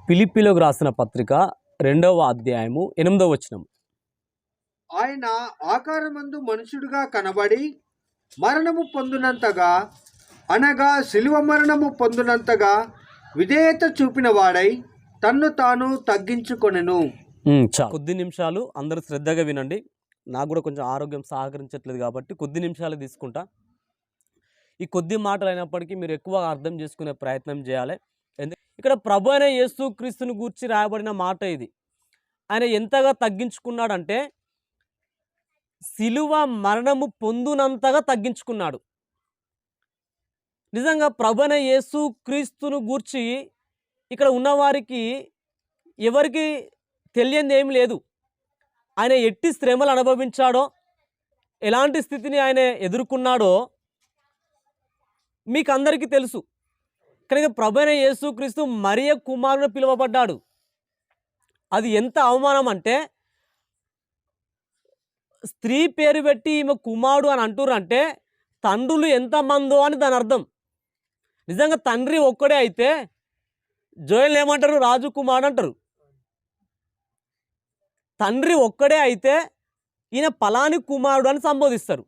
ఫిలిప్పీలకు రాసిన పత్రిక 2వ అధ్యాయము 8వ వచనం. ఆయన ఆకారమందు మనుషుడుగా కనబడి మరణము పొందినంతగా, అనగా శిలువ మరణము పొందినంతగా విధేయత చూపిన వాడై తన్ను తాను తగ్గించుకొనెను. కొద్ది నిమిషాలు అందరూ శ్రద్ధగా వినండి. నాకు కూడా కొంచెం ఆరోగ్యం సహకరించట్లేదు కాబట్టి కొద్ది నిమిషాలు తీసుకుంటా. ఈ కొద్ది మాటలు అయినప్పటికీ మీరు ఎక్కువ అర్థం చేసుకునే ప్రయత్నం చేయాలి. ఇక్కడ ప్రభు అయిన యేసుక్రీస్తుని గూర్చి రాయబడిన మాట ఇది. ఆయన ఎంతగా తగ్గించుకున్నాడంటే శిలువ మరణము పొందునంతగా తగ్గించుకున్నాడు. నిజంగా ప్రభు అయిన యేసుక్రీస్తును గూర్చి ఇక్కడ ఉన్నవారికి ఎవరికి తెలియంది ఏమి లేదు. ఆయన ఎట్టి శ్రమలు అనుభవించాడో, ఎలాంటి స్థితిని ఆయన ఎదుర్కొన్నాడో మీకు అందరికీ తెలుసు. కనుక ప్రభు అయిన యేసుక్రీస్తు మరియ కుమారుని పిలువబడ్డాడు. అది ఎంత అవమానం అంటే, స్త్రీ పేరు పెట్టి ఈమె కుమారుడు అని అంటుర్రంటే తండ్రులు ఎంతమందో అని దాని అర్థం. నిజంగా తండ్రి ఒక్కడే అయితే జోయల్ ఏమంటారు? రాజు కుమారుడు అంటారు. తండ్రి ఒక్కడే అయితే ఈయన పలాని కుమారుడు అని సంబోధిస్తారు.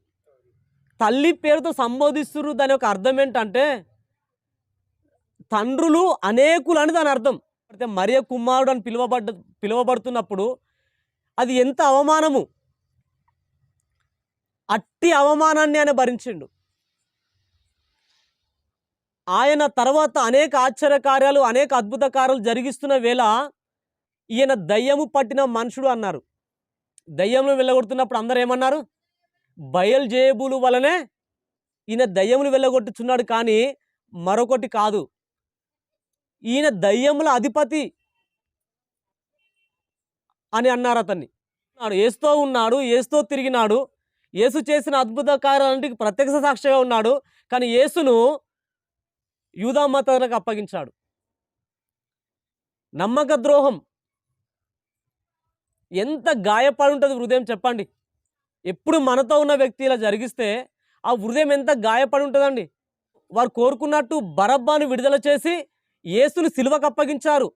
తల్లి పేరుతో సంబోధిస్తున్నారు. దాని యొక్క అర్థం ఏంటంటే తండ్రులు అనేకులు అని దాని అర్థం. అయితే మరియ కుమారుడు అని పిలువబడుతున్నప్పుడు అది ఎంత అవమానము. అట్టి అవమానాన్ని ఆయన భరించిండు. ఆయన తర్వాత అనేక ఆశ్చర్యకార్యాలు, అనేక అద్భుత కార్యాలు జరిగిస్తున్న వేళ ఈయన దయ్యము పట్టిన మనుషుడు అన్నారు. దయ్యములు వెళ్ళగొడుతున్నప్పుడు అందరూ ఏమన్నారు? బయల్జేబులు వలనే ఈయన దయ్యములు వెళ్ళగొట్టుచున్నాడు, కానీ మరొకటి కాదు, ఈయన దయ్యముల అధిపతి అని అన్నారు. అతన్ని యేసుతో ఉన్నాడు, యేసుతో తిరిగినాడు, యేసు చేసిన అద్భుత కార్యాలన్నిటికీ ప్రత్యక్ష సాక్షిగా ఉన్నాడు. కానీ యేసును యూదా మతాలకు అప్పగించాడు. నమ్మక ద్రోహం ఎంత గాయపడి ఉంటుంది హృదయం చెప్పండి. ఎప్పుడు మనతో ఉన్న వ్యక్తి ఇలా జరిగిస్తే ఆ హృదయం ఎంత గాయపడి ఉంటుందండి. వారు కోరుకున్నట్టు బరబ్బాను విడుదల చేసి యేసుని సిలువకు అప్పగించారు.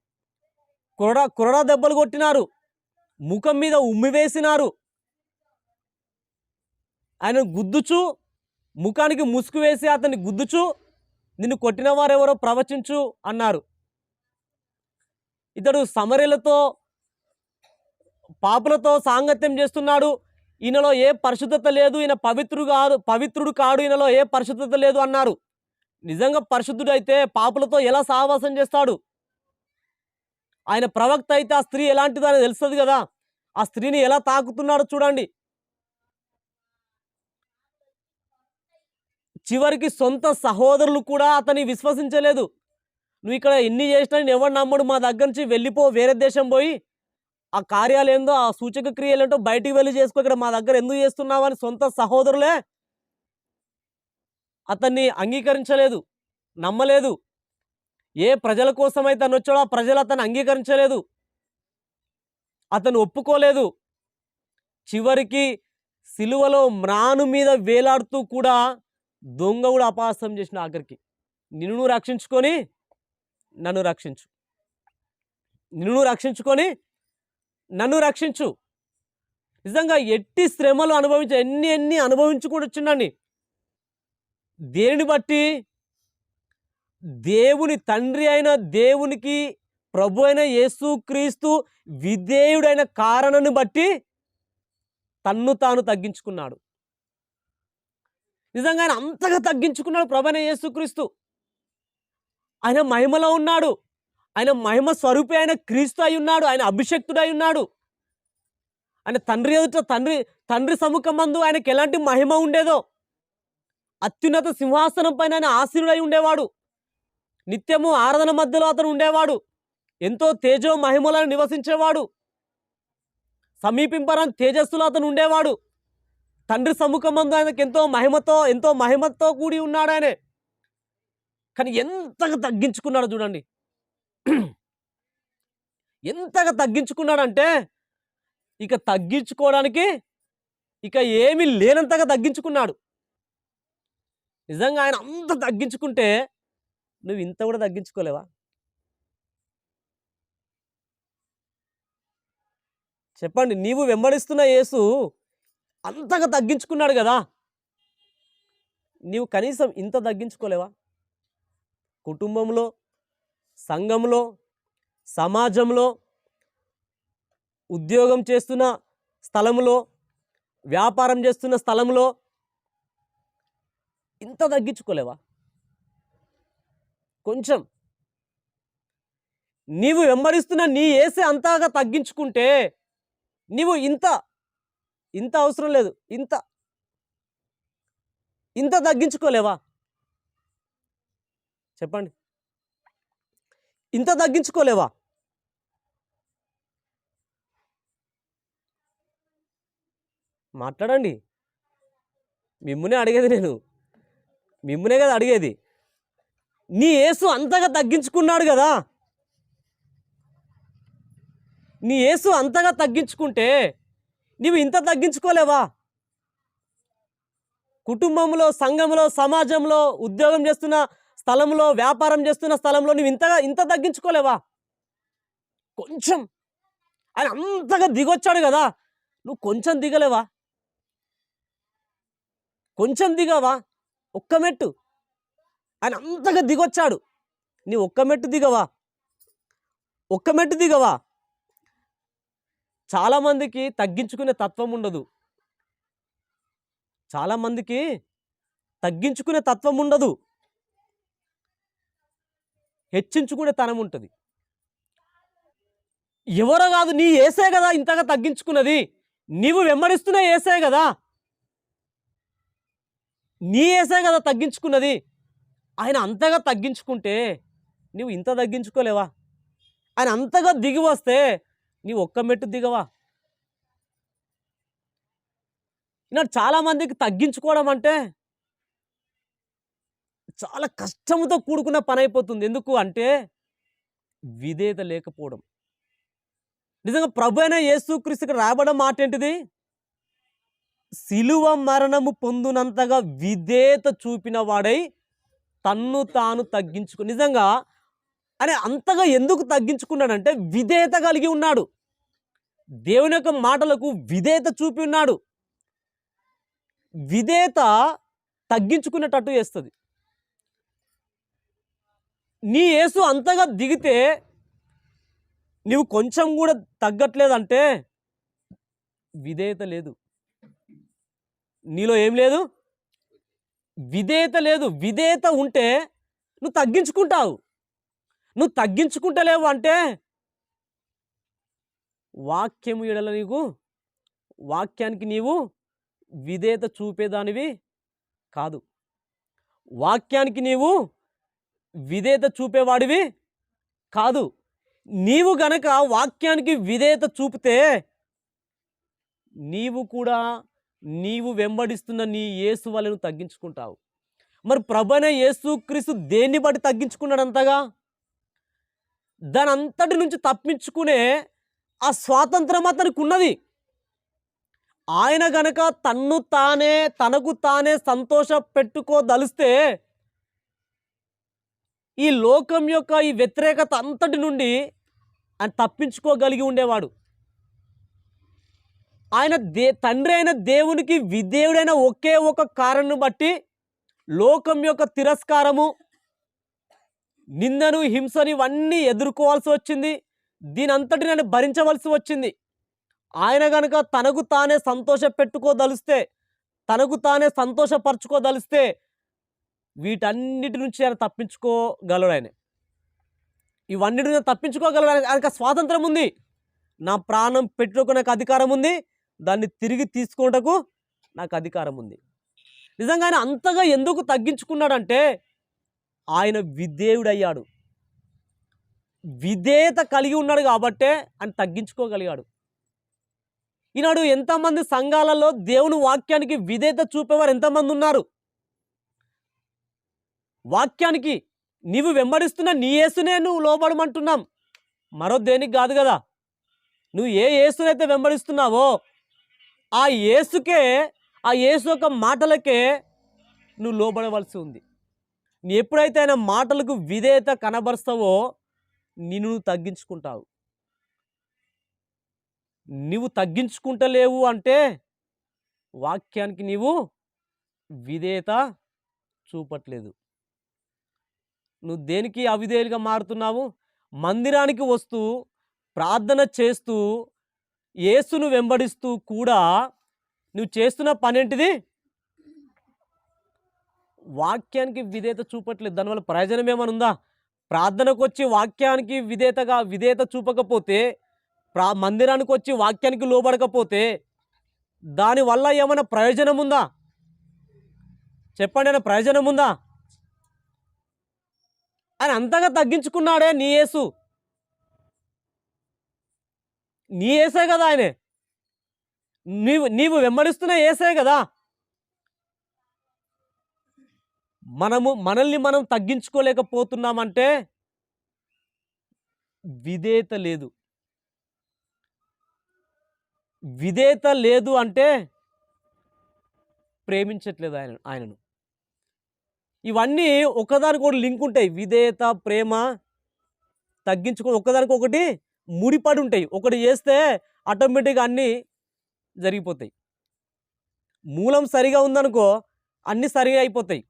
కొరడా దెబ్బలు కొట్టినారు, ముఖం మీద ఉమ్మివేసినారు, ఆయన గుద్దుచు, ముఖానికి ముసుగు వేసి అతన్ని గుద్దుచు, నిన్ను కొట్టిన వారెవరో ప్రవచించు అన్నారు. ఇతడు సమరయులతో, పాపులతో సాంగత్యం చేస్తున్నాడు, ఈయనలో ఏ పరిశుద్ధత లేదు, ఈయన పవిత్రుడు కాడు, ఈయనలో ఏ పరిశుద్ధత లేదు అన్నారు. నిజంగా పరిశుద్ధుడు అయితే పాపులతో ఎలా సహవాసం చేస్తాడు? ఆయన ప్రవక్త అయితే ఆ స్త్రీ ఎలాంటిదో అని తెలుస్తుంది కదా. ఆ స్త్రీని ఎలా తాకుతున్నాడో చూడండి. చివరికి సొంత సహోదరులు కూడా అతన్ని విశ్వసించలేదు. నువ్వు ఇక్కడ ఎన్ని చేసినా నేను ఎవరు నమ్మడు, మా దగ్గర నుంచి వెళ్ళిపో, వేరే దేశం పోయి ఆ కార్యాలు ఏందో, ఆ సూచక క్రియలు ఏంటో బయటికి వెళ్ళి చేసుకో, ఇక్కడ మా దగ్గర ఎందుకు చేస్తున్నావు అని సొంత సహోదరులే అతన్ని అంగీకరించలేదు, నమ్మలేదు. ఏ ప్రజల కోసమైతే అతను వచ్చాడో ఆ ప్రజలు అతన్ని అంగీకరించలేదు, అతను ఒప్పుకోలేదు. చివరికి సిలువలో మ్రాను మీద వేలాడుతూ కూడా దొంగ కూడా అపహాస్యం చేసిన. ఆఖరికి నిన్ను రక్షించుకొని నన్ను రక్షించు, నిన్ను రక్షించుకొని నన్ను రక్షించు. నిజంగా ఎట్టి శ్రమలు ఎన్ని అనుభవించుకుంటూ వచ్చిండండి. దేనిని బట్టి? దేవుని తండ్రి అయిన దేవునికి ప్రభు అయిన యేసుక్రీస్తు విధేయుడైన కారణాన్ని బట్టి తన్ను తాను తగ్గించుకున్నాడు. నిజంగా ఆయన అంతగా తగ్గించుకున్నాడు ప్రభు అయిన యేసుక్రీస్తు. ఆయన మహిమలో ఉన్నాడు, ఆయన మహిమ స్వరూపి అయిన క్రీస్తు అయి ఉన్నాడు, ఆయన అభిషక్తుడై ఉన్నాడు. ఆయన తండ్రి ఎదుట తండ్రి సముఖమందు ఆయనకి ఎలాంటి మహిమ ఉండేదో, అత్యున్నత సింహాసనం పైన ఆయన ఆసీనుడై ఉండేవాడు. నిత్యము ఆరాధన మధ్యలో అతను ఉండేవాడు. ఎంతో తేజో మహిమలను నివసించేవాడు. సమీపింపరాని తేజస్సులో అతను ఉండేవాడు. తండ్రి సముఖమందు ఆయనకు ఎంతో మహిమతో కూడి ఉన్నాడు ఆయనే. కానీ ఎంతగా తగ్గించుకున్నాడు చూడండి. ఎంతగా తగ్గించుకున్నాడంటే ఇక తగ్గించుకోవడానికి ఇక ఏమీ లేనంతగా తగ్గించుకున్నాడు. నిజంగా ఆయన అంత తగ్గించుకుంటే నువ్వు ఇంత కూడా తగ్గించుకోలేవా? చెప్పండి, నీవు వెంబడిస్తున్న యేసు అంతగా తగ్గించుకున్నాడు కదా, నీవు కనీసం ఇంత తగ్గించుకోలేవా? కుటుంబంలో, సంఘంలో, సమాజంలో, ఉద్యోగం చేస్తున్న స్థలంలో, వ్యాపారం చేస్తున్న స్థలంలో ఇంత తగ్గించుకోలేవా? కొంచెం నీవు వెంబడిస్తున్న నీ యేసే అంతగా తగ్గించుకుంటే నీవు ఇంత ఇంత అవసరం లేదు, ఇంత ఇంత తగ్గించుకోలేవా? చెప్పండి, ఇంత తగ్గించుకోలేవా? మాట్లాడండి. మిమ్మునే అడిగేది నేను, మిమ్మునే కదా అడిగేది. నీ యేసు అంతగా తగ్గించుకున్నాడు కదా, నీ యేసు అంతగా తగ్గించుకుంటే నీవు ఇంత తగ్గించుకోలేవా? కుటుంబంలో, సంఘంలో, సమాజంలో, ఉద్యోగం చేస్తున్న స్థలంలో, వ్యాపారం చేస్తున్న స్థలంలో నువ్వు ఇంత తగ్గించుకోలేవా? కొంచెం ఆయన అంతగా దిగొచ్చాడు కదా, నువ్వు కొంచెం దిగలేవా? కొంచెం దిగవా? ఒక్క మెట్టు. ఆయన అంతగా దిగొచ్చాడు, నీ ఒక్క మెట్టు దిగవా? ఒక్క మెట్టు దిగవా? చాలామందికి తగ్గించుకునే తత్వం ఉండదు. చాలామందికి తగ్గించుకునే తత్వం ఉండదు, హెచ్చించుకునే తనం ఉంటుంది. ఎవరో కాదు, నీ యేసే కదా ఇంతగా తగ్గించుకున్నది. నీవు వెంబడిస్తున్న యేసే కదా, నీ యేసే కదా తగ్గించుకున్నది. ఆయన అంతగా తగ్గించుకుంటే నీవు ఇంత తగ్గించుకోలేవా? ఆయన అంతగా దిగి వస్తే నీవు ఒక్క మెట్టు దిగవా? ఈనాడు చాలామందికి తగ్గించుకోవడం అంటే చాలా కష్టంతో కూడుకున్న పని అయిపోతుంది. ఎందుకు అంటే విధేయత లేకపోవడం. నిజంగా ప్రభు అయిన యేసుక్రీస్తుకి రాబడిన మాట ఏంటిది? సిలువ మరణము పొందునంతగా విధేయత చూపిన వాడై తన్ను తాను తగ్గించుకు. నిజంగా అని అంతగా ఎందుకు తగ్గించుకున్నాడంటే విధేయత కలిగి ఉన్నాడు. దేవుని యొక్క మాటలకు విధేయత చూపి ఉన్నాడు. విధేయత తగ్గించుకునేటట్టు చేస్తుంది. నీ యేసు అంతగా దిగితే నీవు కొంచెం కూడా తగ్గట్లేదంటే విధేయత లేదు, నీలో ఏం లేదు? విధేయత లేదు. విధేయత ఉంటే నువ్వు తగ్గించుకుంటావు. నువ్వు తగ్గించుకుంటలేవు అంటే వాక్యము ఎడల నీకు, వాక్యానికి నీవు విధేయత చూపేదానివి కాదు. వాక్యానికి నీవు విధేయత చూపేవాడివి కాదు. నీవు గనక వాక్యానికి విధేయత చూపితే నీవు కూడా నీవు వెంబడిస్తున్న నీ యేసు వలెను తగ్గించుకుంటావు. మరి ప్రభువైన యేసుక్రీస్తు దేన్ని బట్టి తగ్గించుకున్నాడు అంతగా? దాని అంతటి నుంచి తప్పించుకునే ఆ స్వాతంత్రం అతనికి ఉన్నది. ఆయన గనక తనకు తానే సంతోష పెట్టుకోదలిస్తే ఈ లోకం యొక్క ఈ వ్యతిరేకత అంతటి నుండి ఆయన తప్పించుకోగలిగి ఉండేవాడు. ఆయన తండ్రి అయిన దేవునికి విధేయుడైన ఒకే ఒక కారణం బట్టి లోకం యొక్క తిరస్కారము, నిందను, హింసను ఇవన్నీ ఎదుర్కోవాల్సి వచ్చింది. దీని అంతటిని ఆయన భరించవలసి వచ్చింది. ఆయన గనక తనకు తానే సంతోష పెట్టుకోదలిస్తే, తనకు తానే సంతోషపరచుకోదలిస్తే వీటన్నిటి నుంచి ఆయన తప్పించుకోగలడు. ఇవన్నిటి నుంచి తప్పించుకోగలడు. ఆయనకు స్వాతంత్రం ఉంది. నా ప్రాణం పెట్టుకునే నాకు అధికారం ఉంది, దాన్ని తిరిగి తీసుకున్నటకు నాకు అధికారం ఉంది. నిజంగా ఆయన అంతగా ఎందుకు తగ్గించుకున్నాడంటే ఆయన విధేయుడయ్యాడు. విధేయత కలిగి ఉన్నాడు కాబట్టే ఆయన తగ్గించుకోగలిగాడు. ఈనాడు ఎంతమంది సంఘాలలో దేవుని వాక్యానికి విధేయత చూపేవారు ఎంతమంది ఉన్నారు? వాక్యానికి నీవు వెంబడిస్తున్న నీ యేసునే నువ్వు లోబడమంటున్నాం, మరో దేనికి కాదు కదా. నువ్వు ఏ యేసునైతే వెంబడిస్తున్నావో ఆ యేసుకే, ఆ యేసు యొక్క మాటలకే నువ్వు లోబడవలసి ఉంది. నీ ఎప్పుడైతే ఆయన మాటలకు విధేయత కనబరుస్తావో నిన్ను తగ్గించుకుంటావు. నీవు తగ్గించుకుంటలేవు అంటే వాక్యానికి నీవు విధేయత చూపట్లేదు. నువ్వు దేనికి అవిధేయులుగా మారుతున్నావు? మందిరానికి వస్తూ ప్రార్థన చేస్తూ యేసును వెంబడిస్తూ కూడా నువ్వు చేస్తున్న పనేంటిది? వాక్యానికి విధేయత చూపట్లేదు. దానివల్ల ప్రయోజనం ఏమైనా ఉందా? ప్రార్థనకు వచ్చి వాక్యానికి విధేయత చూపకపోతే, మందిరానికి వచ్చి వాక్యానికి లోబడకపోతే దానివల్ల ఏమైనా ప్రయోజనం ఉందా? చెప్పండి, ఏమైనా ప్రయోజనం ఉందా? ఆయన అంతగా తగ్గించుకున్నాడే నీ యేసు. నీ యేసే కదా ఆయనే. నీవు వెంబడిస్తున్న యేసే కదా. మనల్ని మనం తగ్గించుకోలేకపోతున్నామంటే విధేయత లేదు. విధేయత లేదు అంటే ప్రేమించట్లేదు ఆయనను. ఇవన్నీ ఒకదానికొకటి లింక్ ఉంటాయి. విధేయత, ప్రేమ, తగ్గించుకో ఒకదానికొకటి ముడిపడి ఉంటాయి. ఒకటి చేస్తే ఆటోమేటిక్గా అన్నీ జరిగిపోతాయి. మూలం సరిగా ఉందనుకో అన్నీ సరిగా అయిపోతాయి.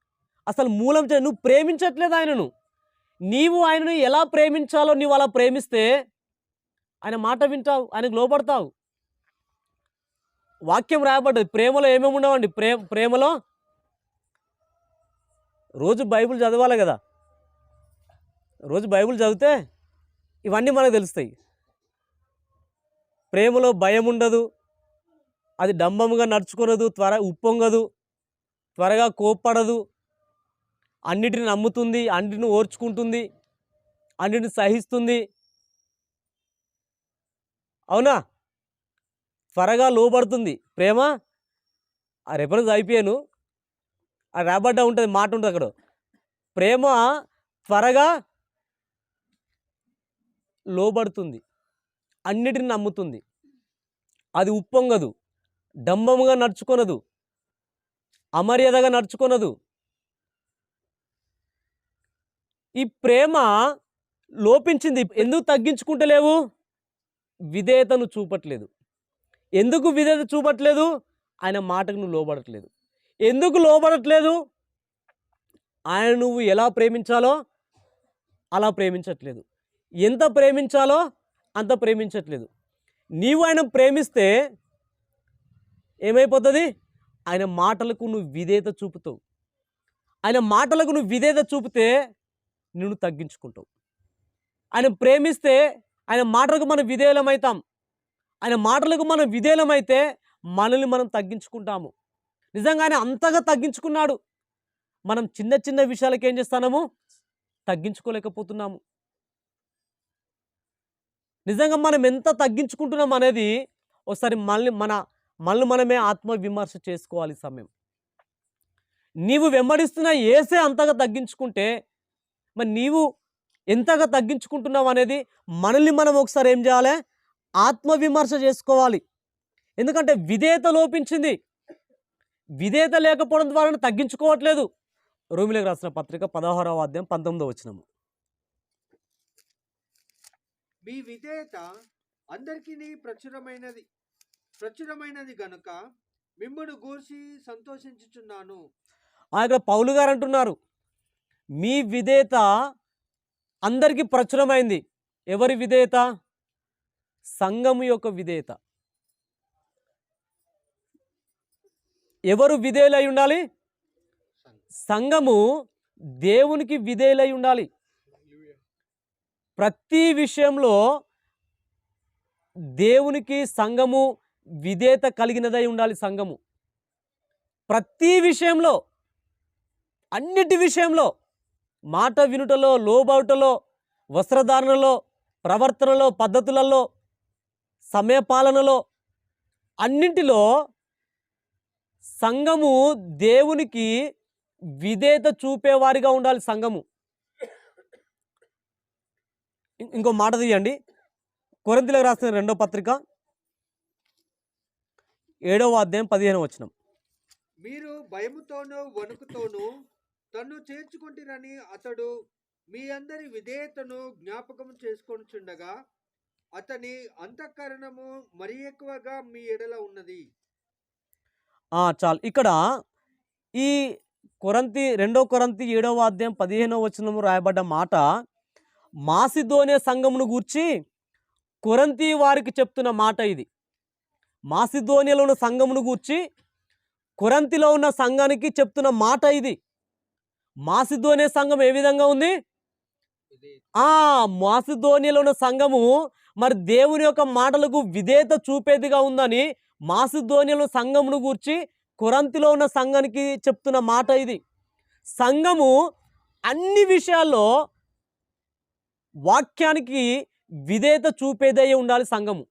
అసలు మూలం నువ్వు ప్రేమించట్లేదు ఆయనను. నీవు ఆయనను ఎలా ప్రేమించాలో నీవు అలా ప్రేమిస్తే ఆయన మాట వింటావు, ఆయనకు లోబడతావు. వాక్యం రాయబడ్డది. ప్రేమలో ఏమేమి ఉండవండి? ప్రేమలో రోజు బైబిల్ చదవాలి కదా. రోజు బైబిల్ చదివితే ఇవన్నీ మనకు తెలుస్తాయి. ప్రేమలో భయం ఉండదు, అది డంబముగా నడుచుకొనదు, ఉప్పొంగదు, త్వరగా కోప్పడదు, అన్నిటిని నమ్ముతుంది, అన్నిటిని ఓర్చుకుంటుంది, అన్నిటిని సహిస్తుంది. అవునా? త్వరగా లోబడుతుంది ప్రేమ. ఆ రెఫరెన్స్ అయిపోయాను, ఆ రాబడ్డా ఉంటుంది, మాట ఉంటుంది అక్కడ. ప్రేమ త్వరగా లోబడుతుంది, అన్నిటిని నమ్ముతుంది, అది ఉప్పొంగదు, డంబముగా నడుచుకొనదు, అమర్యాదగా నడుచుకొనదు. ఈ ప్రేమ లోపించింది. ఎందుకు తగ్గించుకుంటలేవు? విధేయతను చూపట్లేదు. ఎందుకు విధేయత చూపట్లేదు? ఆయన మాటకు నువ్వు లోబడట్లేదు. ఎందుకు లోబడట్లేదు? ఆయన నువ్వు ఎలా ప్రేమించాలో అలా ప్రేమించట్లేదు. ఎంత ప్రేమించాలో అంత ప్రేమించట్లేదు. నీవు ఆయన ప్రేమిస్తే ఏమైపోతుంది? ఆయన మాటలకు నువ్వు విధేయత చూపుతావు. ఆయన మాటలకు నువ్వు విధేయత చూపితే నిన్ను తగ్గించుకుంటావు. ఆయన ప్రేమిస్తే ఆయన మాటలకు మనం విధేయులమవుతాం. ఆయన మాటలకు మనం విధేయులమైతే మనల్ని మనం తగ్గించుకుంటాము. నిజంగా ఆయన అంతగా తగ్గించుకున్నాడు. మనం చిన్న చిన్న విషయాలకు ఏం చేస్తున్నాము? తగ్గించుకోలేకపోతున్నాము. నిజంగా మనం ఎంత తగ్గించుకుంటున్నాం అనేది ఒకసారి మనమే ఆత్మవిమర్శ చేసుకోవాలి. సమయం నీవు వెంబడిస్తున్న యేసే అంతగా తగ్గించుకుంటే మరి నీవు ఎంతగా తగ్గించుకుంటున్నావు అనేది మనల్ని మనం ఒకసారి ఏం చేయాలి? ఆత్మవిమర్శ చేసుకోవాలి. ఎందుకంటే విధేయత లోపించింది. విధేయత లేకపోవడం ద్వారా తగ్గించుకోవట్లేదు. రోమిలకు రాసిన పత్రిక 16వ అధ్యాయం 19వ వచనము. మీ విధేయత అందరికీ ప్రచురమైనది గనుక మిమ్మును గూర్చి సంతోషించుచున్నాను. ఇక్కడ పౌలు గారు అంటున్నారు, మీ విధేయత అందరికీ ప్రచురమైంది. ఎవరి విధేయత? సంఘము యొక్క విధేయత. ఎవరు విధేయులై ఉండాలి? సంఘము దేవునికి విధేయులై ఉండాలి. ప్రతి విషయంలో దేవునికి సంఘము విధేయత కలిగినదై ఉండాలి. సంఘము ప్రతి విషయంలో, అన్నిటి విషయంలో, మాట వినుటలో, లోబడుటలో, వస్త్రధారణలో, ప్రవర్తనలో, పద్ధతులలో, సమయపాలనలో, అన్నింటిలో సంఘము దేవునికి విధేయత చూపేవారిగా ఉండాలి. సంఘము ఇంకో మాట తీయండి. కొరింథీయులకు రాసిన 2వ పత్రిక 7వ అధ్యాయం 15వ వచనం. మీరు భయముతోనూ వణుకుతోనూ తన్ను చేర్చుకుంటురని అతడు మీ అందరి విధేయతను జ్ఞాపకం చేసుకొనుచుండగా అతని అంతఃకరణము మరి ఎక్కువగా మీ ఎడల ఉన్నది. చాలు. ఇక్కడ ఈ రెండో కొరంతి 7వ అధ్యాయం 15వ వచనము రాయబడ్డ మాట మాసిదోనియ సంఘమును గూర్చి కొరంతి వారికి చెప్తున్న మాట ఇది. మాసిదోనియలో ఉన్న సంఘమును గూర్చి కొరంతిలో ఉన్న సంఘానికి చెప్తున్న మాట ఇది. మాసిదోనియ సంఘం ఏ విధంగా ఉంది? మాసిదోనియలో ఉన్న సంఘము మరి దేవుని యొక్క మాటలకు విధేయత చూపేదిగా ఉందని మాసిదోనియలో సంఘమును గూర్చి కొరంతిలో ఉన్న సంఘానికి చెప్తున్న మాట ఇది. సంఘము అన్ని విషయాల్లో వాక్యానికి విధేయత చూపేదే ఉండాలి. సంఘము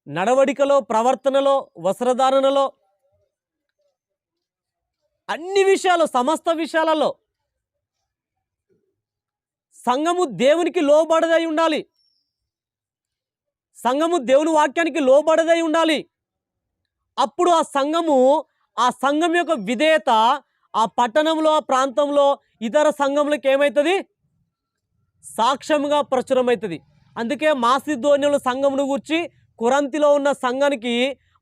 నడవడికలో, ప్రవర్తనలో, వస్త్రధారణలో, అన్ని విషయాలు, సమస్త విషయాలలో సంఘము దేవునికి లోబడదై ఉండాలి. సంఘము దేవుని వాక్యానికి లోబడదై ఉండాలి. అప్పుడు ఆ సంఘం యొక్క విధేయత ఆ పట్టణంలో, ఆ ప్రాంతంలో ఇతర సంఘములకు ఏమవుతుంది? సాక్ష్యంగా ప్రచురమవుతుంది. అందుకే మాసిదోనియలో సంఘమును గూర్చి కొరంతిలో ఉన్న సంఘానికి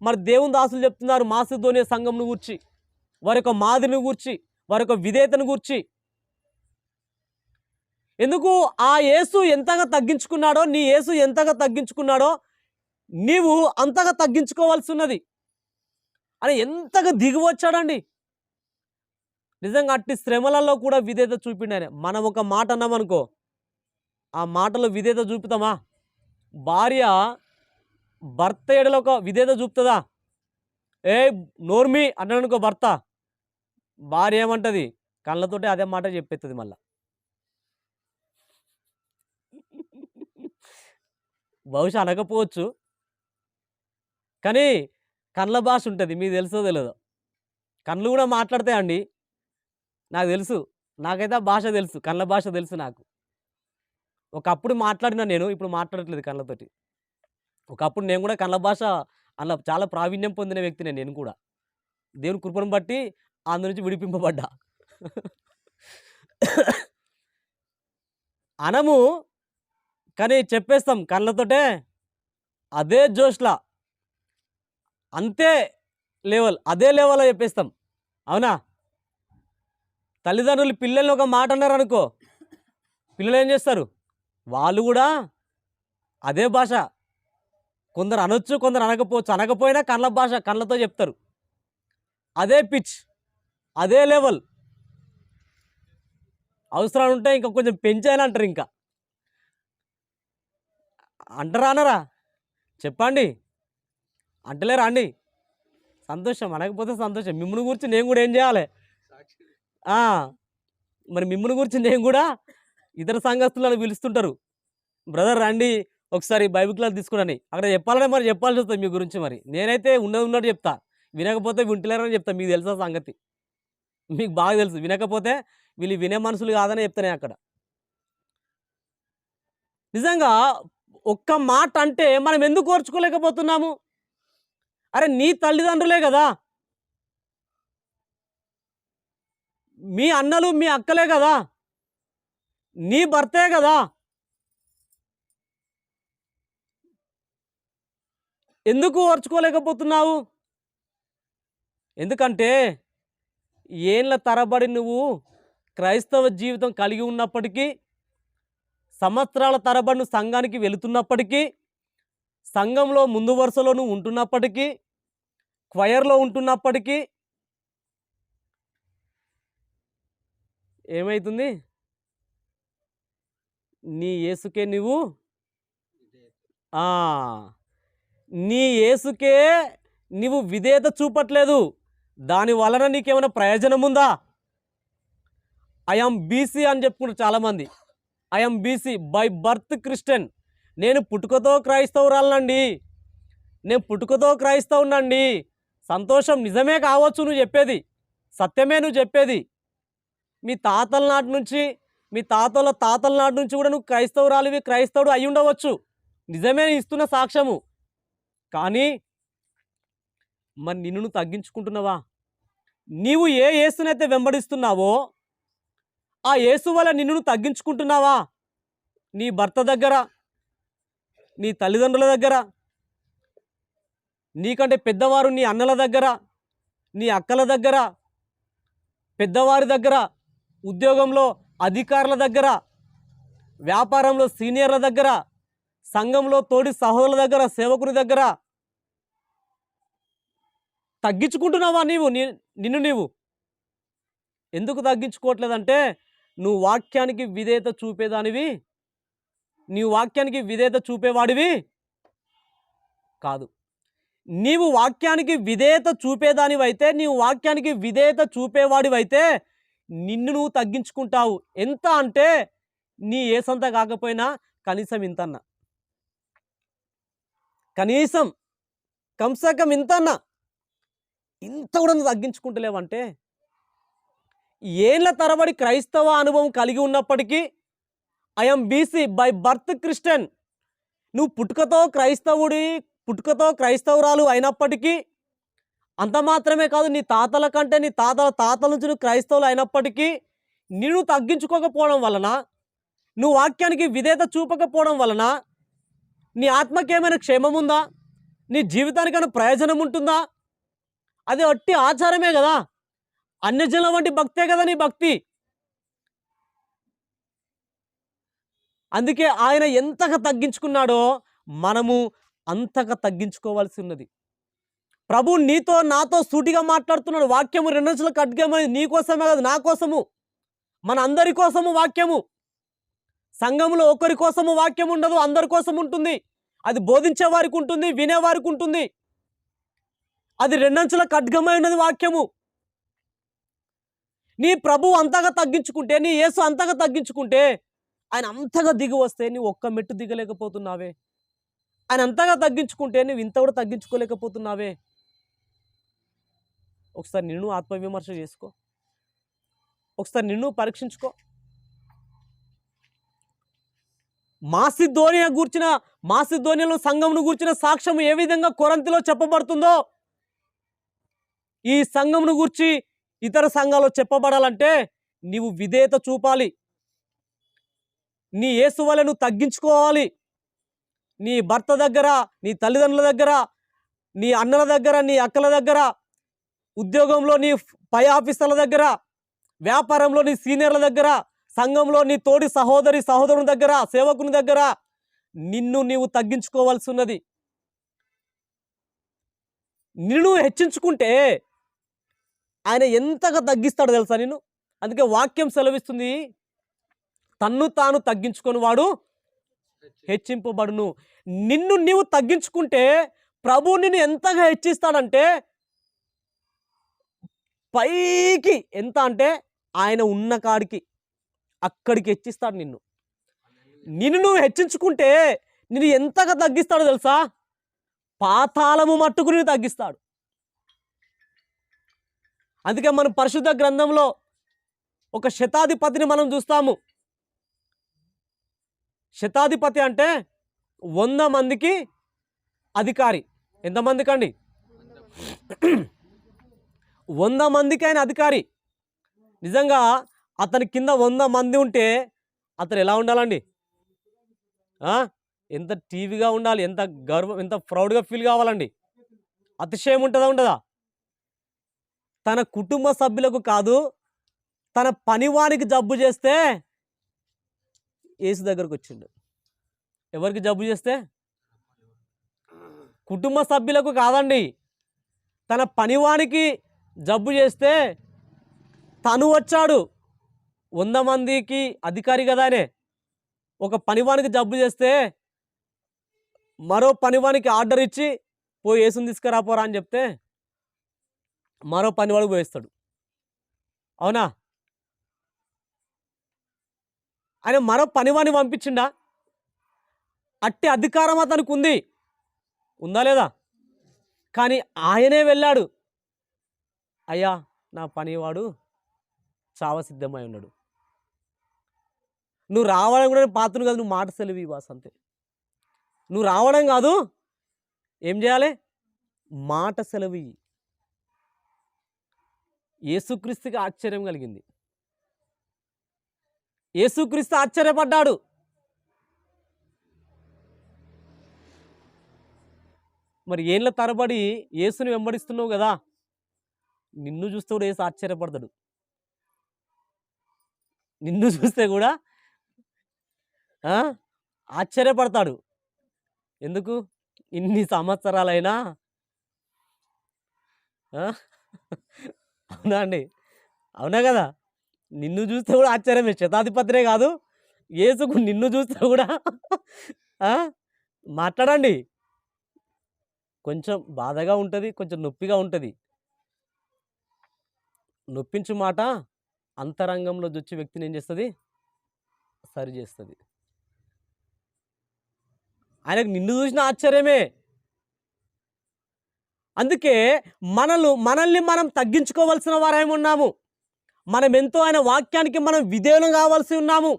మరి దేవుని దాసులు చెప్తున్నారు మాసిదోనియ సంఘమును గూర్చి, వారి యొక్క మాదిరిని గూర్చి, వారి యొక్క విధేయతను గూర్చి. ఎందుకు? ఆ యేసు ఎంతగా తగ్గించుకున్నాడో, నీ యేసు ఎంతగా తగ్గించుకున్నాడో నీవు అంతగా తగ్గించుకోవాల్సి ఉన్నది. అని ఎంతగా దిగివచ్చాడండి. నిజంగా అట్టి శ్రమలలో కూడా విధేయత చూపిండానే. మనం ఒక మాట అన్నామనుకో, ఆ మాటలో విధేయత చూపుతామా? భార్య భర్త ఎడలో ఒక విధేయత చూపుతుందా? ఏ నోర్మి అన్నాడనుకో భర్త, భార్య ఏమంటది? కళ్ళతోటి అదే మాట చెప్పేస్తుంది మళ్ళా. బహుశా అనకపోవచ్చు, కానీ కళ్ళ భాష ఉంటుంది. మీకు తెలుసో తెలియదో? కళ్ళు కూడా మాట్లాడతాయండి. నాకు తెలుసు, నాకైతే ఆ భాష తెలుసు, కళ్ళ భాష తెలుసు నాకు. ఒకప్పుడు మాట్లాడినా నేను, ఇప్పుడు మాట్లాడట్లేదు కళ్ళతోటి. ఒకప్పుడు నేను కూడా కళ్ళ భాష అలా చాలా ప్రావీణ్యం పొందిన వ్యక్తినే నేను కూడా. దేవుని కృపను బట్టి అందు నుంచి విడిపింపబడ్డా. అనము, కానీ చెప్పేస్తాం కళ్ళతోటే. అదే జోష్లా, అంతే లెవెల్, అదే లెవెల్లో చెప్పేస్తాం. అవునా? తల్లిదండ్రులు పిల్లల్ని ఒక మాట అన్నారు అనుకో, పిల్లలు ఏం చేస్తారు? వాళ్ళు కూడా అదే భాష. కొందరు అనొచ్చు, కొందరు అనకపోవచ్చు. అనకపోయినా కళ్ళ భాష, కళ్ళతో చెప్తారు. అదే పిచ్, అదే లెవెల్. అవసరాలు ఉంటే ఇంకా కొంచెం పెంచాలని అంటారు. ఇంకా అంటారా అనరా? చెప్పండి. అంటలేరా అండి? సంతోషం. అనకపోతే సంతోషం. మిమ్మల్ని గురించి నేను కూడా ఏం చేయాలి? మరి మిమ్మల్ని గురించి నేను కూడా ఇతర సంఘస్థులను పిలుస్తుంటారు. బ్రదర్ రండి ఒకసారి బైబిల్ క్లాస్ తీసుకుని, అక్కడ చెప్పాలనే మరి చెప్పాల్సి వస్తుంది మీ గురించి. మరి నేనైతే ఉన్నట్టు చెప్తా, వినకపోతే వింటలేరని చెప్తా. మీకు తెలుసా సంగతి? మీకు బాగా తెలుసు. వినకపోతే వీళ్ళు వినే మనుషులు కాదని చెప్తానే అక్కడ. నిజంగా ఒక్క మాట అంటే మనం ఎందుకు ఓర్చుకోలేకపోతున్నాము? అరే నీ తల్లిదండ్రులే కదా, మీ అన్నలు మీ అక్కలే కదా, నీ భర్తే కదా, ఎందుకు ఓర్చుకోలేకపోతున్నావు? ఎందుకంటే ఏళ్ళ తరబడి నువ్వు క్రైస్తవ జీవితం కలిగి ఉన్నప్పటికీ, సంవత్సరాల తరబడి నువ్వు సంఘానికి వెళుతున్నప్పటికీ, సంఘంలో ముందు వరుసలో నువ్వు ఉంటున్నప్పటికీ, క్వయర్లో ఉంటున్నప్పటికీ ఏమవుతుంది? నీ యేసుకే నువ్వు నీ యేసుకే నువ్వు విధేయత చూపట్లేదు. దాని వలన నీకేమైనా ప్రయోజనం ఉందా? ఐఎమ్ బీసీ అని చెప్పుకుంటారు చాలామంది. I'm BC by birth Christian. నేను పుట్టుకతో క్రైస్తవురాలనండి, నేను పుట్టుకతో క్రైస్తవునండి. సంతోషం, నిజమే కావచ్చు నువ్వు చెప్పేది, సత్యమే నువ్వు చెప్పేది. మీ తాతల నాటి నుంచి, మీ తాతల నాటి నుంచి కూడా నువ్వు క్రైస్తవురాలివి, క్రైస్తవుడు అయి ఉండవచ్చు. నిజమే ఇస్తున్న సాక్ష్యము. కానీ మరి నిన్ను నువ్వు తగ్గించుకుంటున్నావా? నీవు ఏ యేసునైతే వెంబడిస్తున్నావో ఆ యేసు వల్ల నిన్ను నువ్వు తగ్గించుకుంటున్నావా? నీ భర్త దగ్గర, నీ తల్లిదండ్రుల దగ్గర, నీకంటే పెద్దవారు నీ అన్నల దగ్గర, నీ అక్కల దగ్గర, పెద్దవారి దగ్గర, ఉద్యోగంలో అధికారుల దగ్గర, వ్యాపారంలో సీనియర్ల దగ్గర, సంఘంలో తోడి సహోదరుల దగ్గర, సేవకుని దగ్గర తగ్గించుకుంటున్నావా నిన్ను నీవు? ఎందుకు తగ్గించుకోవట్లేదంటే నువ్వు వాక్యానికి విధేయత చూపేదానివి, నీవు వాక్యానికి విధేయత చూపేవాడివి కాదు. నీవు వాక్యానికి విధేయత చూపేదానివైతే, నీవు వాక్యానికి విధేయత చూపేవాడివైతే నిన్ను నువ్వు తగ్గించుకుంటావు. ఎంత అంటే నీ ఏసంత కాకపోయినా కనీసం ఇంతన్నా, కనీసం కంసకం ఇంతన్నా, ఇంత కూడా నువ్వు తగ్గించుకుంటలేవంటే, ఏళ్ళ తరబడి క్రైస్తవ అనుభవం కలిగి ఉన్నప్పటికీ I'm BC by birth Christian, నువ్వు పుట్టుకతో క్రైస్తవురాలు అయినప్పటికీ, అంత మాత్రమే కాదు నీ తాతల కంటే నీ తాతల నుంచి నువ్వు క్రైస్తవులు అయినప్పటికీ నిన్ను తగ్గించుకోకపోవడం వలన, నువ్వు వాక్యానికి విధేయత చూపకపోవడం వలన నీ ఆత్మకేమైనా క్షేమం ఉందా? నీ జీవితానికైనా ప్రయోజనం ఉంటుందా? అది ఒట్టి ఆచారమే కదా, అన్యజనుల వంటి భక్తే కదా నీ భక్తి. అందుకే ఆయన ఎంతగా తగ్గించుకున్నాడో మనము అంతగా తగ్గించుకోవాల్సి ఉన్నది. ప్రభు నీతో నాతో సూటిగా మాట్లాడుతున్నాడు. వాక్యము రెండంచుల ఖడ్గమని నీ కోసమే కాదు, నా కోసము, మన అందరి కోసము వాక్యము. సంఘంలో ఒకరి కోసము వాక్యం ఉండదు, అందరి కోసం ఉంటుంది. అది బోధించే వారికి ఉంటుంది, వినేవారికి ఉంటుంది. అది రెండంచుల ఖడ్గమై ఉన్నది వాక్యము. నీ ప్రభు అంతగా తగ్గించుకుంటే, నీ యేసు అంతగా తగ్గించుకుంటే, ఆయన అంతగా దిగి వస్తే నువ్వు ఒక్క మెట్టు దిగలేకపోతున్నావే. ఆయన అంతగా తగ్గించుకుంటే నువ్వు ఇంత కూడా తగ్గించుకోలేకపోతున్నావే. ఒకసారి నిన్ను ఆత్మవిమర్శ చేసుకో, ఒకసారి నిన్ను పరీక్షించుకో. మాసిదోనియలో సంఘంను గూర్చిన సాక్ష్యం ఏ విధంగా కొరింథీలో చెప్పబడుతుందో, ఈ సంఘంను గూర్చి ఇతర సంఘాల్లో చెప్పబడాలంటే నీవు విధేయత చూపాలి. నీ యేసు వలె నువ్వు తగ్గించుకోవాలి. నీ భర్త దగ్గర, నీ తల్లిదండ్రుల దగ్గర, నీ అన్నల దగ్గర, నీ అక్కల దగ్గర, ఉద్యోగంలో నీ పై ఆఫీసర్ల దగ్గర, వ్యాపారంలో నీ సీనియర్ల దగ్గర, సంఘంలో నీ తోడి సహోదరుని దగ్గర, సేవకుని దగ్గర నిన్ను నీవు తగ్గించుకోవాల్సి ఉన్నది. నిన్ను హెచ్చించుకుంటే ఆయన ఎంతగా తగ్గిస్తాడో తెలుసా నిన్ను. అందుకే వాక్యం సెలవిస్తుంది, తన్ను తాను తగ్గించుకొని వాడు హెచ్చింపబడును. నిన్ను నీవు తగ్గించుకుంటే ప్రభు నిన్ను ఎంతగా హెచ్చిస్తాడంటే, పైకి ఎంత అంటే ఆయన ఉన్న కాడికి అక్కడికి హెచ్చిస్తాడు నిన్ను. నిన్ను నువ్వు హెచ్చించుకుంటే నిన్ను ఎంతగా తగ్గిస్తాడో తెలుసా? పాతాళము మట్టుకు నిన్ను తగ్గిస్తాడు. అందుకే మనం పరిశుద్ధ గ్రంథంలో ఒక శతాధిపతిని మనం చూస్తాము. శతాధిపతి అంటే 100 మందికి అధికారి. ఎంతమందికి అండి? 100 మందికి ఆయన అధికారి. నిజంగా అతని కింద 100 మంది ఉంటే అతను ఎలా ఉండాలండి? ఎంత టీవీగా ఉండాలి, ఎంత గర్వం, ఎంత ప్రౌడ్గా ఫీల్ కావాలండి. అతిశయం ఉంటుందా ఉండదా? తన కుటుంబ సభ్యులకు కాదు, తన పనివానికి జబ్బు చేస్తే యేసు దగ్గరకు వచ్చిండు. ఎవరికి జబ్బు చేస్తే? కుటుంబ సభ్యులకు కాదండి, తన పనివానికి జబ్బు చేస్తే తను వచ్చాడు. 100 మందికి అధికారి కదానే. ఒక పనివానికి జబ్బు చేస్తే మరో పనివానికి ఆర్డర్ ఇచ్చి పోయి యేసుని తీసుకురాపోరా అని చెప్తే మరో పనివాడికి పోయిస్తాడు. అవునా? ఆయన మరో పనివాడిని పంపించిండా? అట్టి అధికారం అతనికి ఉంది, ఉందా లేదా? కానీ ఆయనే వెళ్ళాడు. అయ్యా, నా పనివాడు చావ సిద్ధమై ఉన్నాడు, నువ్వు రావడం కూడా పాత్రను కాదు, నువ్వు మాట సెలవి బాస్ అంతే. నువ్వు రావడం కాదు, ఏం చేయాలి? మాట సెలవి. యేసుక్రీస్తుకి ఆశ్చర్యం కలిగింది. యేసుక్రీస్తు ఆశ్చర్యపడ్డాడు. మరి ఏళ్ళ తరబడి యేసుని వెంబడిస్తున్నావు కదా, నిన్ను చూస్తే కూడా యేసు ఆశ్చర్యపడతాడు. నిన్ను చూస్తే కూడా ఆ, ఆశ్చర్యపడతాడు. ఎందుకు? ఇన్ని సంవత్సరాలైనా ఆ? అవునా అండి? అవునా కదా? నిన్ను చూస్తే కూడా ఆశ్చర్యమే. శతాధిపతినే కాదు, యేసుకు నిన్ను చూస్తే కూడా ఆ? మాట్లాడండి. కొంచెం బాధగా ఉంటుంది, కొంచెం నొప్పిగా ఉంటుంది. నొప్పించు మాట అంతరంగంలో జొచ్చి వ్యక్తిని ఏం చేస్తుంది? సరి చేస్తుంది. ఆయనకు నిన్ను చూసిన ఆశ్చర్యమే. అందుకే మనల్ని మనం తగ్గించుకోవాల్సిన వారేమి ఉన్నాము. మనం ఎంతో ఆయన వాక్యానికి మనం విధేయులం కావాల్సి ఉన్నాము.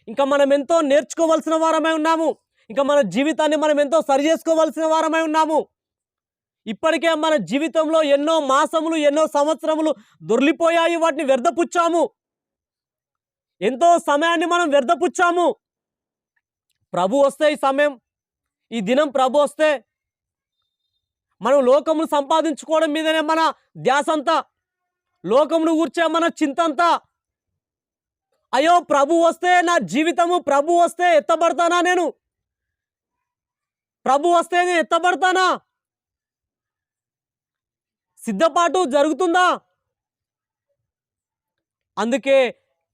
ఇంకా మనం ఎంతో నేర్చుకోవాల్సిన వారమై ఉన్నాము. ఇంకా మన జీవితాన్ని మనం ఎంతో సరి చేసుకోవాల్సిన వారమై ఉన్నాము. ఇప్పటికే మన జీవితంలో ఎన్నో మాసములు, ఎన్నో సంవత్సరములు దొర్లిపోయాయి. వాటిని వ్యర్థపుచ్చాము. ఎంతో సమయాన్ని మనం వ్యర్థపుచ్చాము. ప్రభు వస్తే ఈ సమయం, ఈ దినం ప్రభు వస్తే మనం లోకమును సంపాదించుకోవడం మీదనే మన ధ్యాస అంతా, లోకమును కూర్చే మన చింతంతా. అయ్యో ప్రభు వస్తే నా జీవితము, ప్రభు వస్తే ఎత్తబడతానా, నేను ప్రభు వస్తే నేను ఎత్తబడతానా, సిద్ధపాటు జరుగుతుందా? అందుకే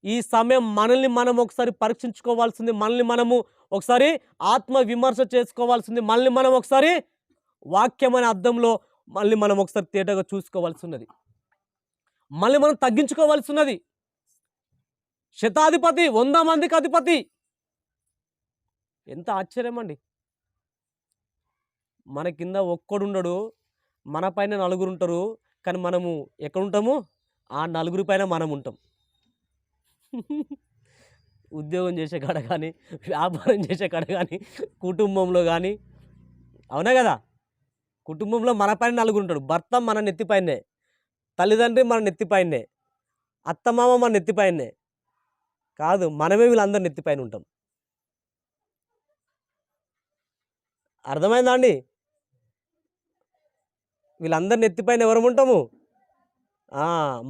ఈ సమయం మనల్ని మనం ఒకసారి పరీక్షించుకోవాల్సింది. మనల్ని మనము ఒకసారి ఆత్మ విమర్శ చేసుకోవాల్సింది. మనల్ని మనం ఒకసారి వాక్యం అనే అర్థంలో మళ్ళీ మనం ఒకసారి తేటగా చూసుకోవాల్సి ఉన్నది. మళ్ళీ మనం తగ్గించుకోవాల్సి ఉన్నది. శతాధిపతి 100 మందికి అధిపతి. ఎంత ఆశ్చర్యం అండి. మన కింద ఒక్కడుండడు, మన పైన 4 ఉంటారు. కానీ మనము ఎక్కడుంటాము? ఆ 4 పైన మనం ఉంటాం. ఉద్యోగం చేసే కాడ కానీ, వ్యాపారం చేసే కాడ కానీ, కుటుంబంలో కానీ. అవునా కదా? కుటుంబంలో మన పైన 4 ఉంటాడు. భర్త మన నెత్తిపైనే, తల్లిదండ్రి మన నెత్తిపైనే, అత్తమామ మన నెత్తిపైనే. కాదు, మనమే వీళ్ళందరూ నెత్తిపైన ఉంటాం. అర్థమైందా అండి? వీళ్ళందరి నెత్తిపైన ఎవరు ఉంటాము?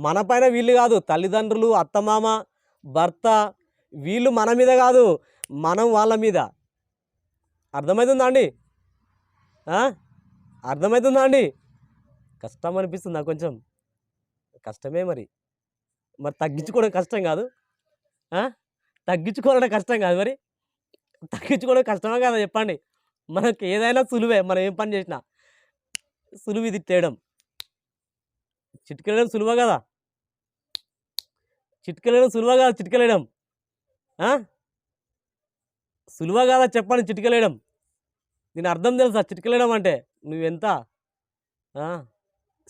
మన పైన వీళ్ళు కాదు, తల్లిదండ్రులు, అత్తమామ, భర్త, వీళ్ళు మన మీద కాదు, మనం వాళ్ళ మీద. అర్థమవుతుందా అండి? అర్థమవుతుందా అండి? కష్టం అనిపిస్తుందా? కొంచెం కష్టమే. మరి తగ్గించుకోవడం కష్టం కాదు? తగ్గించుకోవడం కష్టం కాదు? మరి తగ్గించుకోవడం కష్టమే కదా చెప్పండి? మనకి ఏదైనా సులువే. మనం ఏం పని చేసినా సులువు. ఇది తేయడం, చిటికెళ్ళడం సులువ కదా? చిటికెళ్ళడం సులువ కదా? చిటికెళ్ళడం సులువ కదా? చెప్పండి. చిటికెళ్ళడం దీని అర్థం తెలుసా? చిటికెళ్ళడం అంటే నువ్వెంత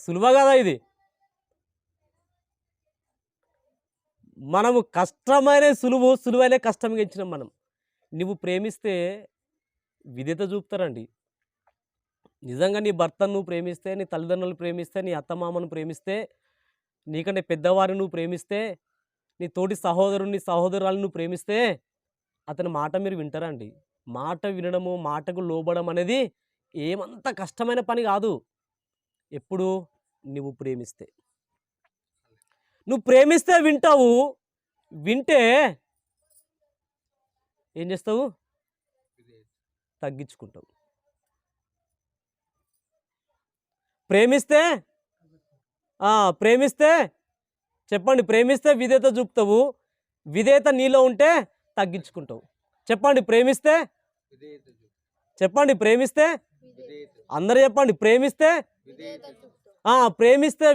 సులువ కదా? ఇది మనము కష్టమైన సులువైన కష్టంగా ఇచ్చినాం మనం. నువ్వు ప్రేమిస్తే విధేయత చూపుతారండి. నిజంగా నీ భర్తను నువ్వు ప్రేమిస్తే, నీ తల్లిదండ్రులు ప్రేమిస్తే, నీ అత్తమామను ప్రేమిస్తే, నీకంటే పెద్దవారిని నువ్వు ప్రేమిస్తే, నీ తోటి సహోదరుని సహోదరులను నువ్వు ప్రేమిస్తే, అతని మాట మీరు వింటారండి. మాట వినడము, మాటకు లోబడం అనేది ఏమంత కష్టమైన పని కాదు. ఎప్పుడు? నువ్వు ప్రేమిస్తే. నువ్వు ప్రేమిస్తే వింటావు. వింటే ఏం చేస్తావు? తగ్గించుకుంటావు. ప్రేమిస్తే చెప్పండి. ప్రేమిస్తే విధేయత చూపుతావు. విధేయత నీలో ఉంటే తగ్గించుకుంటావు. చెప్పండి. ప్రేమిస్తే చెప్పండి. ప్రేమిస్తే అందరూ చెప్పండి. ప్రేమిస్తే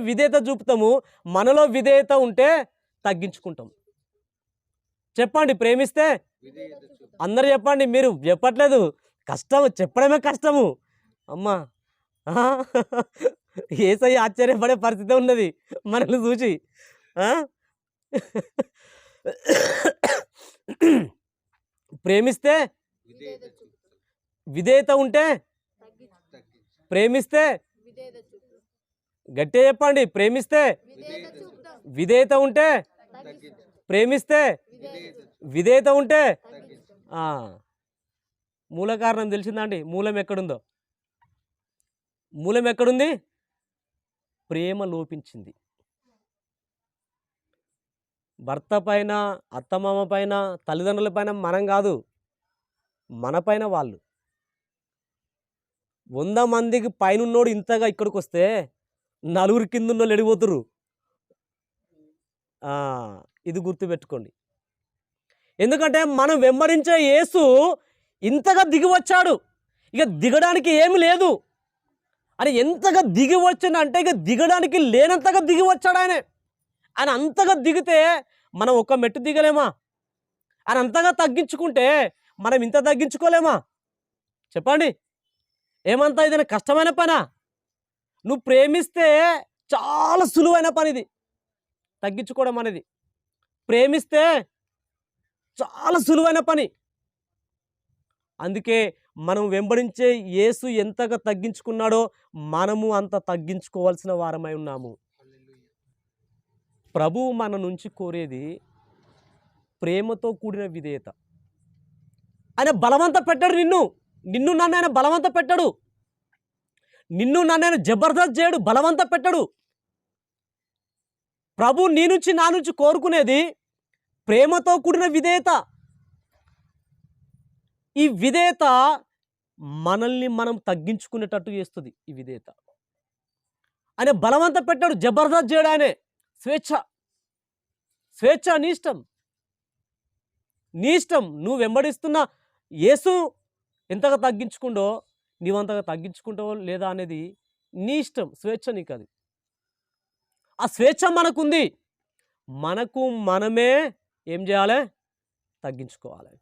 విధేయత చూపుతాము. మనలో విధేయత ఉంటే తగ్గించుకుంటాం. చెప్పండి. ప్రేమిస్తే అందరూ చెప్పండి. మీరు చెప్పట్లేదు. కష్టము, చెప్పడమే కష్టము. అమ్మా, యేసయ్య ఆశ్చర్యపడే పరిస్థితి ఉన్నది మనల్ని చూసి. ప్రేమిస్తే విధేయత ఉంటే ప్రేమిస్తే గట్టిగా చెప్పండి. ప్రేమిస్తే విధేయత ఉంటే ప్రేమిస్తే విధేయత ఉంటే మూల కారణం తెలిసిందా అండి? మూలం ఎక్కడుందో మూలం ఎక్కడుంది? ప్రేమ లోపించింది. భర్త పైన, అత్తమామ పైన, తల్లిదండ్రుల పైన మనం కాదు, మన పైన వాళ్ళు. 100 మందికి పైనున్నోడు ఇంతగా ఇక్కడికి వస్తే నలుగురు కింద ఉన్నోళ్ళు ఎడిపోతురు. ఇది గుర్తుపెట్టుకోండి. ఎందుకంటే మనం వెంబడించే యేసు ఇంతగా దిగి వచ్చాడు. ఇక దిగడానికి ఏమి లేదు. అని ఎంతగా దిగి వచ్చిందంటే ఇక దిగడానికి లేనంతగా దిగి వచ్చాడు ఆయన. ఆయన అంతగా దిగితే మనం ఒక మెట్టు దిగలేమా? ఆయన అంతగా తగ్గించుకుంటే మనం ఇంత తగ్గించుకోలేమా? చెప్పండి. ఏమంతా ఇదైనా కష్టమైన పనా? నువ్వు ప్రేమిస్తే చాలా సులువైన పని ఇది, తగ్గించుకోవడం అనేది. ప్రేమిస్తే చాలా సులువైన పని. అందుకే మనం వెంబడించే యేసు ఎంతగా తగ్గించుకున్నాడో మనము అంత తగ్గించుకోవాల్సిన వారమై ఉన్నాము. ప్రభువు మన నుంచి కోరేది ప్రేమతో కూడిన విధేయత. ఆయన బలవంత పెట్టాడు. నిన్ను నన్ను ఆయన బలవంత పెట్టాడు. నిన్ను నన్ను ఆయన జబర్దస్త్ చేయడు, బలవంత పెట్టాడు. ప్రభు నీ నుంచి నా నుంచి కోరుకునేది ప్రేమతో కూడిన విధేయత. ఈ విధేయత మనల్ని మనం తగ్గించుకునేటట్టు చేస్తుంది. ఈ విధేయత ఆయన బలవంత పెట్టాడు, జబర్దస్త్ చేయడు. ఆయనే స్వేచ్ఛ నీ ఇష్టం. నువ్వు వెంబడిస్తున్న యేసు ఎంతగా తగ్గించుకుండో నీవంతగా తగ్గించుకుంటావో లేదా అనేది నీ ఇష్టం. స్వేచ్ఛ నీకు. అది ఆ స్వేచ్ఛ మనకుంది. మనకు మనమే ఏం చేయాలి? తగ్గించుకోవాలి.